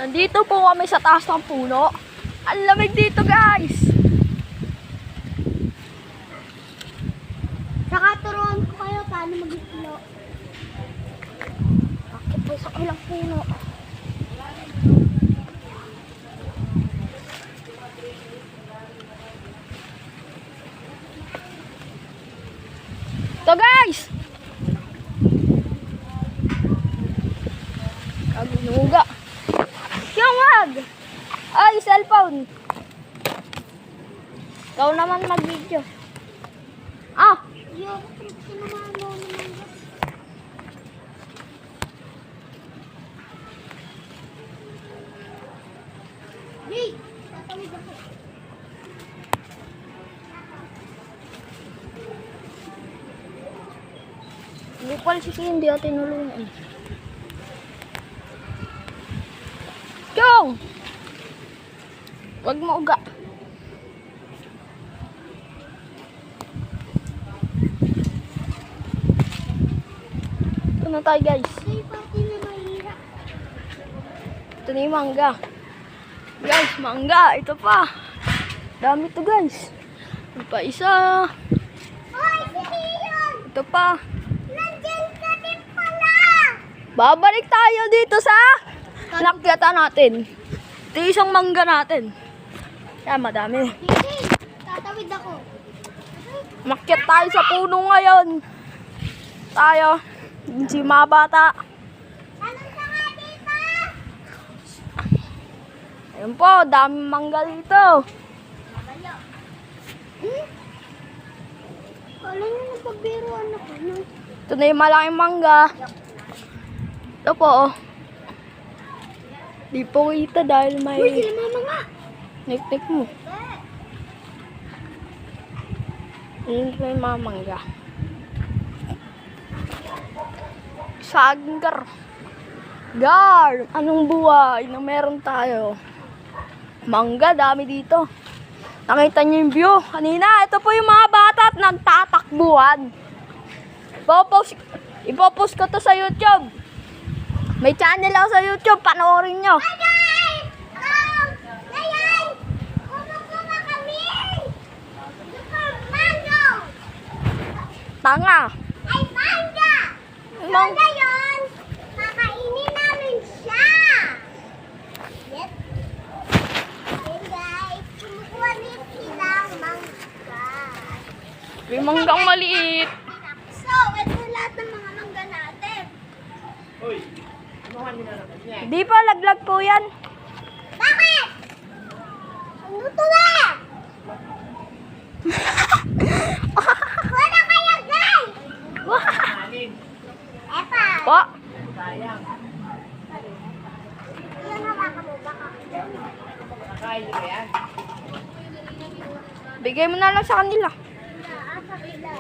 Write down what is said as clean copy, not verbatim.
Nandito po kami sa taas ng puno. Ang lamig dito, guys. Saka turuan ko kayo paano mag-islo. Bakit po sa ilang puno? Ito, guys. Kaginuga. Yung wag. Ay, cellphone. Ikaw naman mag-video. Ah! Yung sinamahan mo naman. Hey! Tatawid ako. Hindi pala si Cindy at tinulungan. Chong! Huwag mo uga. Ito na tayo, guys. Ay, pati na mahirap. Ito na yung mangga. Guys, mangga. Ito pa. Dami to, guys. Ito pa isa. Ay, si Leon! Ito pa. Nandiyan ka din pala! Babalik tayo dito sa nakyatan natin. Ito yung isang mangga natin. Yan, madami. Hey! Tatawid ako. Makyat tayo sa puno ngayon. Tayo. Si mga bata. Anong saka dito? Ayun po, daming mangga dito. Kala nyo napagbiruan ako, no? Ito na yung malaking mangga. Ito po, oh. Di po kita dahil Uy, may sila mama nga! nik-nik mo. Ayun po yung mga mangga. Saging gar. Anong buhay na meron tayo? Mangga, dami dito. Nakita niyo yung view kanina. Ito po yung mga bata at nagtatakbuhan. Ipopost ko to sa YouTube. May channel ako sa YouTube. Panoorin nyo. Hi guys! Ngayon! Kumukuha kami! Super mango! Tanga. Ay, manga! So ngayon, kakainin namin siya! Yes! Hey guys, kumukuha din silang mangga. May manggang maliit. So, ito lahat ng mga mangga natin. Di pa, laglag po yan. Bakit? Ano to ba? Wala kaya guys! Epa! Po. Yan hawakan mo baka. Bigay mo na lang sa kanila. Sa kabila.